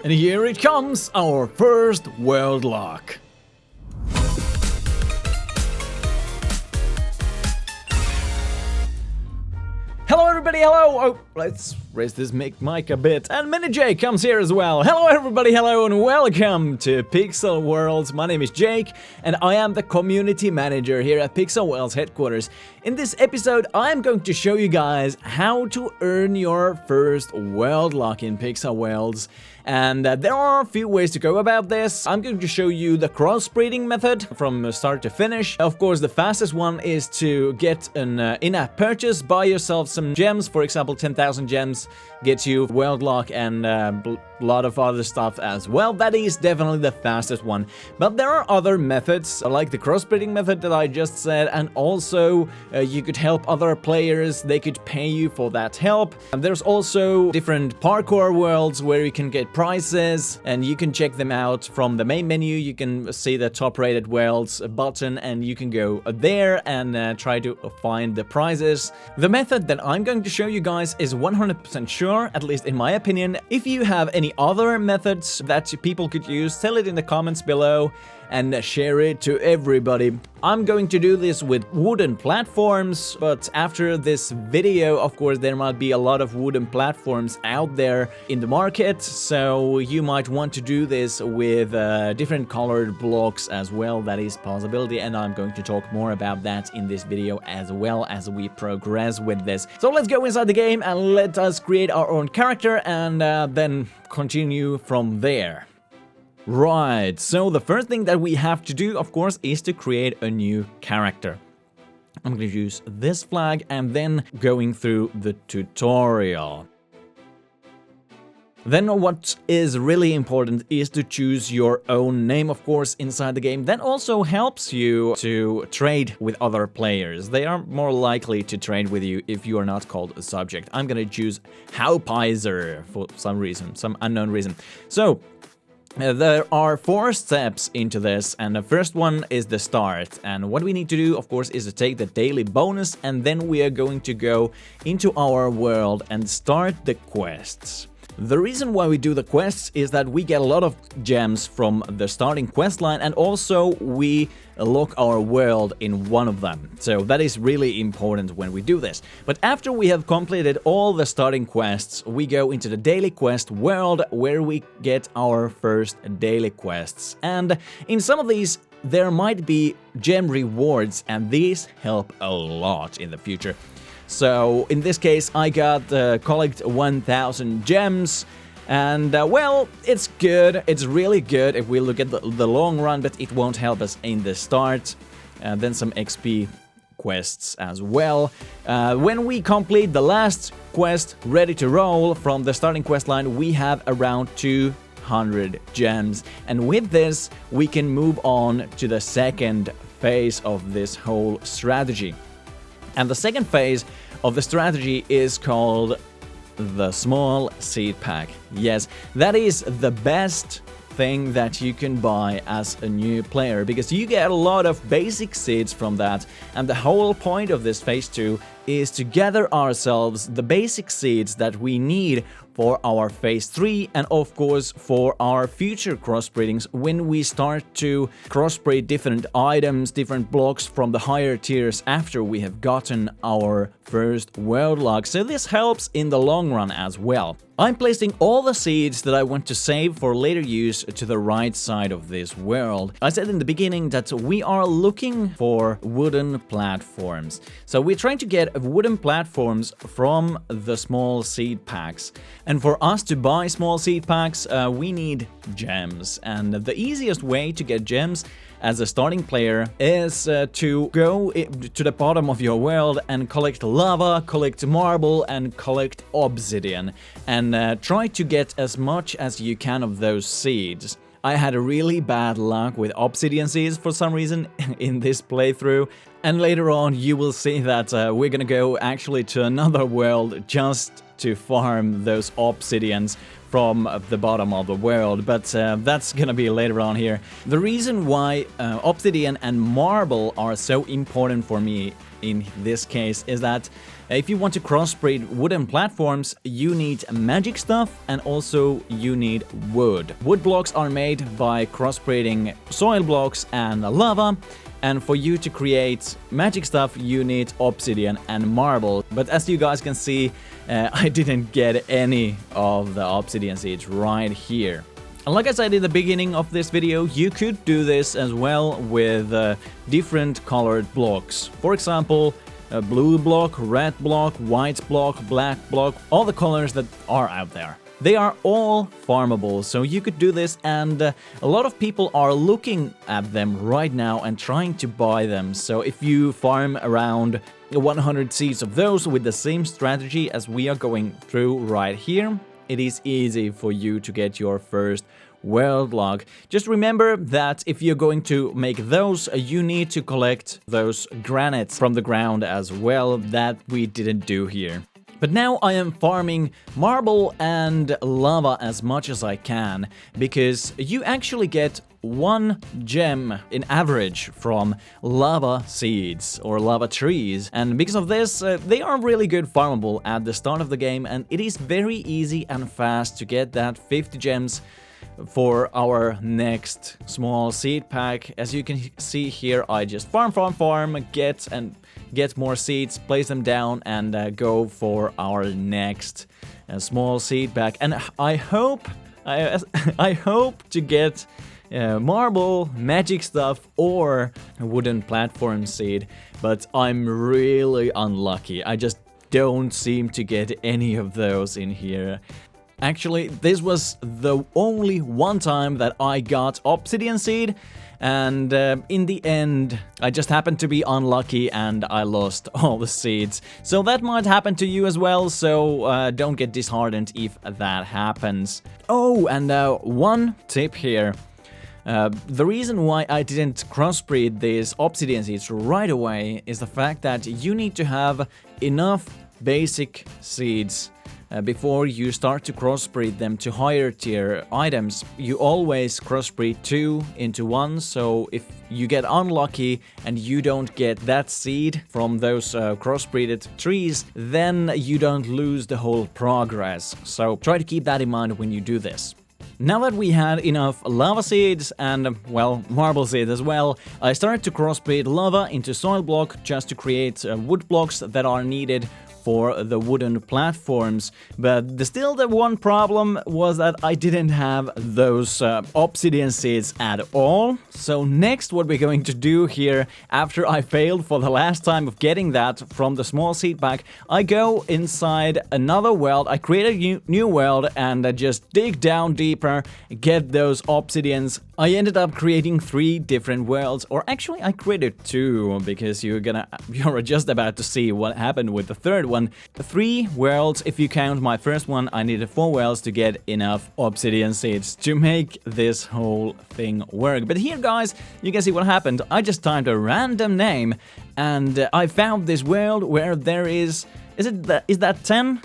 And here it comes, our first world lock. Hello everybody, hello! Oh, let's raise this mic a bit. And Mini Jake comes here as well. Hello everybody, hello and welcome to Pixel Worlds. My name is Jake and I am the community manager here at Pixel Worlds headquarters. In this episode, I am going to show you guys how to earn your first world lock in Pixel Worlds. And there are a few ways to go about this. I'm going to show you the crossbreeding method from start to finish. Of course, the fastest one is to get an in-app purchase, buy yourself some gems. For example, 10,000 gems gets you world lock and a lot of other stuff as well. That is definitely the fastest one. But there are other methods, like the crossbreeding method that I just said, and also you could help other players. They could pay you for that help. And there's also different parkour worlds where you can get prizes, and you can check them out from the main menu. You can see the top rated worlds button and you can go there and try to find the prizes. The method that I'm going to show you guys is 100% sure, at least in my opinion. If you have any other methods that people could use, tell it in the comments below and share it to everybody. I'm going to do this with wooden platforms, but after this video, of course, there might be a lot of wooden platforms out there in the market, so you might want to do this with different colored blocks as well. That is a possibility, and I'm going to talk more about that in this video as well as we progress with this. So let's go inside the game and let us create our own character and then continue from there. Right, so the first thing that we have to do, of course, is to create a new character. I'm going to use this flag and then going through the tutorial. Then what is really important is to choose your own name, of course, inside the game. That also helps you to trade with other players. They are more likely to trade with you if you are not called a subject. I'm going to choose Haupaiser for some reason, some unknown reason. So there are 4 steps into this, and the first one is the start. And what we need to do, of course, is to take the daily bonus, and then we are going to go into our world and start the quests. The reason why we do the quests is that we get a lot of gems from the starting quest line, and also we lock our world in one of them. So that is really important when we do this. But after we have completed all the starting quests, we go into the daily quest world where we get our first daily quests. And in some of these, there might be gem rewards, and these help a lot in the future. So in this case, I got collect 1,000 gems, and well, it's good. It's really good if we look at the long run, but it won't help us in the start. And then some XP quests as well. When we complete the last quest, ready to roll from the starting quest line, we have around 200 gems, and with this we can move on to the second phase of this whole strategy. And the second phase of the strategy is called the small seed pack. Yes, that is the best thing that you can buy as a new player, because you get a lot of basic seeds from that, and the whole point of this phase 2 is to gather ourselves the basic seeds that we need for our phase 3 and of course for our future crossbreedings when we start to crossbreed different items, different blocks from the higher tiers after we have gotten our first world lock. So this helps in the long run as well. I'm placing all the seeds that I want to save for later use to the right side of this world. I said in the beginning that we are looking for wooden platforms. So we're trying to get wooden platforms from the small seed packs. And for us to buy small seed packs, we need gems. And the easiest way to get gems as a starting player is to go to the bottom of your world and collect lava, collect marble, and collect obsidian. And try to get as much as you can of those seeds. I had a really bad luck with obsidian seeds for some reason in this playthrough. And later on you will see that we're gonna go actually to another world just to farm those obsidians from the bottom of the world, but that's gonna be later on here. The reason why obsidian and marble are so important for me in this case is that if you want to crossbreed wooden platforms, you need magic stuff and also you need wood. Wood blocks are made by crossbreeding soil blocks and lava, and for you to create magic stuff, you need obsidian and marble. But as you guys can see, I didn't get any of the obsidian seeds right here. And like I said in the beginning of this video, you could do this as well with different colored blocks. For example, a blue block, red block, white block, black block, all the colors that are out there. They are all farmable, so you could do this, and a lot of people are looking at them right now and trying to buy them. So if you farm around 100 seeds of those with the same strategy as we are going through right here, it is easy for you to get your first world log. Just remember that if you're going to make those, you need to collect those granites from the ground as well, that we didn't do here. But now I am farming marble and lava as much as I can, because you actually get 1 gem in average from lava seeds or lava trees, and because of this they are really good farmable at the start of the game, and it is very easy and fast to get that 50 gems for our next small seed pack. As you can see here, I just farm, get more seeds, place them down, and go for our next small seed pack. And I hope to get marble, magic stuff, or a wooden platform seed, but I'm really unlucky. I just don't seem to get any of those in here. Actually, this was the only one time that I got obsidian seed, and in the end, I just happened to be unlucky and I lost all the seeds. So that might happen to you as well, so don't get disheartened if that happens. Oh, and one tip here. The reason why I didn't crossbreed these obsidian seeds right away is the fact that you need to have enough basic seeds before you start to crossbreed them to higher tier items. You always crossbreed 2 into 1, so if you get unlucky and you don't get that seed from those crossbreeded trees, then you don't lose the whole progress. So try to keep that in mind when you do this. Now that we had enough lava seeds and, well, marble seeds as well, I started to crossbreed lava into soil block just to create wood blocks that are needed for the wooden platforms. But still the one problem was that I didn't have those obsidian seeds at all. So next what we're going to do here, after I failed for the last time of getting that from the small seed pack, I go inside another world, I create a new world, and I just dig down deeper, get those obsidians. I ended up creating 3 different worlds, or actually I created 2, because you're just about to see what happened with the third one. 3 worlds, if you count my first one. I needed 4 worlds to get enough obsidian seeds to make this whole thing work. But here, guys, you can see what happened. I just typed a random name, and I found this world where there is that 10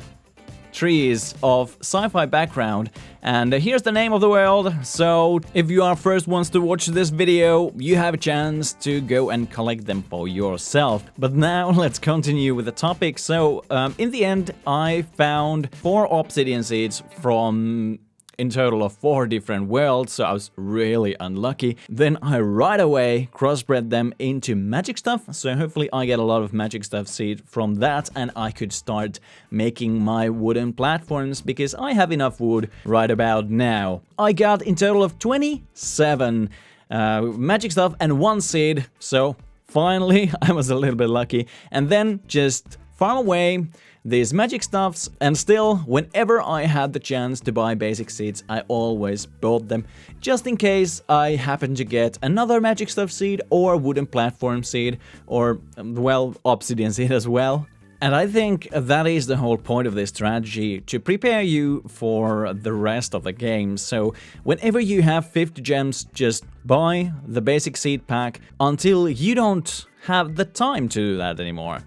trees of sci-fi background, and here's the name of the world. So if you are first ones to watch this video, you have a chance to go and collect them for yourself. But now let's continue with the topic. So in the end, I found 4 obsidian seeds from in total of 4 different worlds, so I was really unlucky. Then I right away crossbred them into magic stuff, so hopefully I get a lot of magic stuff seed from that, and I could start making my wooden platforms, because I have enough wood right about now. I got in total of 27 magic stuff and 1 seed, so finally I was a little bit lucky. And then just farm away these magic stuffs, and still, whenever I had the chance to buy basic seeds, I always bought them, just in case I happen to get another magic stuff seed, or wooden platform seed, or, well, obsidian seed as well. And I think that is the whole point of this strategy, to prepare you for the rest of the game. So whenever you have 50 gems, just buy the basic seed pack until you don't have the time to do that anymore.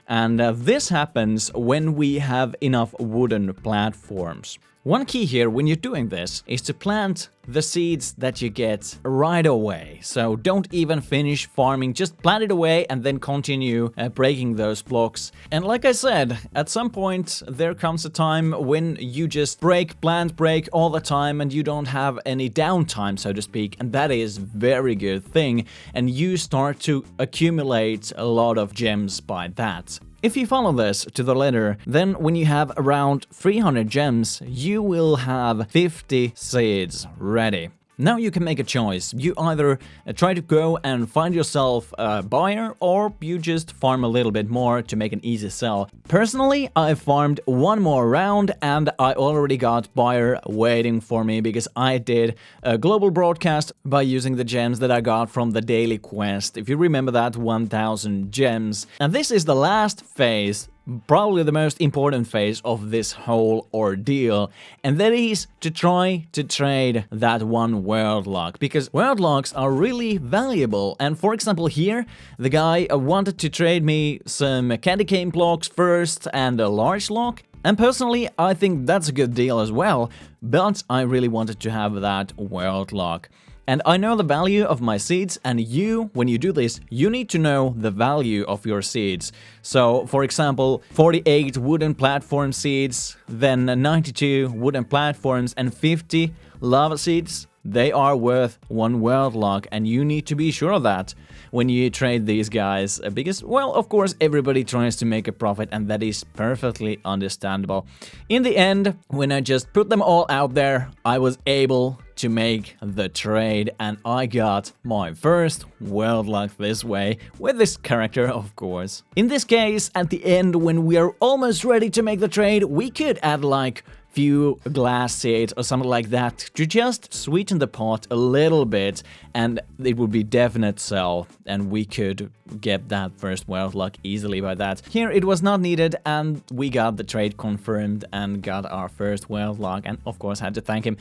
And this happens when we have enough wooden platforms. One key here when you're doing this is to plant the seeds that you get right away. So don't even finish farming, just plant it away and then continue breaking those blocks. And like I said, at some point there comes a time when you just plant, break all the time and you don't have any downtime, so to speak, and that is very good thing, and you start to accumulate a lot of gems by that. If you follow this to the letter, then when you have around 300 gems, you will have 50 seeds ready. Now you can make a choice. You either try to go and find yourself a buyer, or you just farm a little bit more to make an easy sell. Personally, I farmed one more round and I already got buyer waiting for me because I did a global broadcast by using the gems that I got from the daily quest. If you remember that, 1000 gems. And this is the last phase, probably the most important phase of this whole ordeal, and that is to try to trade that one world lock, because world locks are really valuable. And for example here, the guy wanted to trade me some candy cane blocks first and a large lock, and personally I think that's a good deal as well, but I really wanted to have that world lock. And I know the value of my seeds, and you, when you do this, you need to know the value of your seeds. So, for example, 48 wooden platform seeds, then 92 wooden platforms and 50 lava seeds. They are worth one world lock, and you need to be sure of that when you trade these guys, because, well, of course, everybody tries to make a profit, and that is perfectly understandable. In the end, when I just put them all out there, I was able to make the trade, and I got my first world lock this way, with this character, of course. In this case, at the end, when we are almost ready to make the trade, we could add like few glass seeds or something like that to just sweeten the pot a little bit, and it would be definite sell, and we could get that first world lock easily by that. Here it was not needed, and we got the trade confirmed and got our first world lock, and of course had to thank him.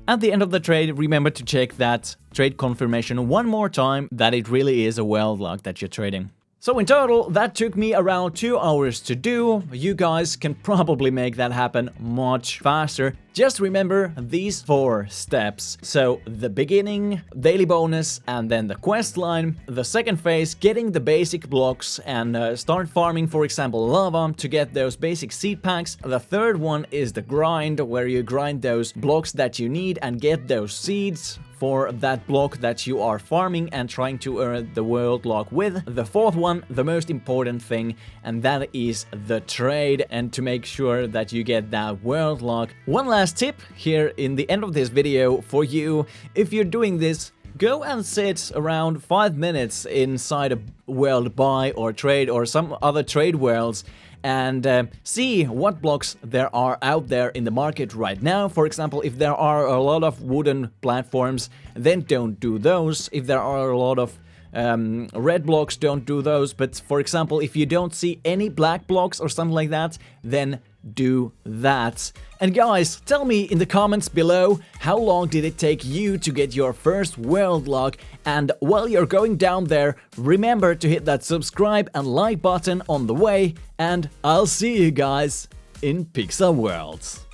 At the end of the trade, remember to check that trade confirmation one more time, that it really is a world lock that you're trading. So in total, that took me around 2 hours to do. You guys can probably make that happen much faster. Just remember these 4 steps. So the beginning, daily bonus, and then the quest line. The second phase, getting the basic blocks and start farming, for example, lava to get those basic seed packs. The third one is the grind, where you grind those blocks that you need and get those seeds for that block that you are farming and trying to earn the world lock with. The fourth one, the most important thing, and that is the trade, and to make sure that you get that world lock. One last tip here in the end of this video for you: if you're doing this, go and sit around 5 minutes inside a world buy or trade or some other trade worlds and see what blocks there are out there in the market right now. For example, if there are a lot of wooden platforms, then don't do those. If there are a lot of red blocks, don't do those. But for example, if you don't see any black blocks or something like that, then do that. And guys, tell me in the comments below, how long did it take you to get your first world lock? And while you're going down there, remember to hit that subscribe and like button on the way, and I'll see you guys in Pixel Worlds.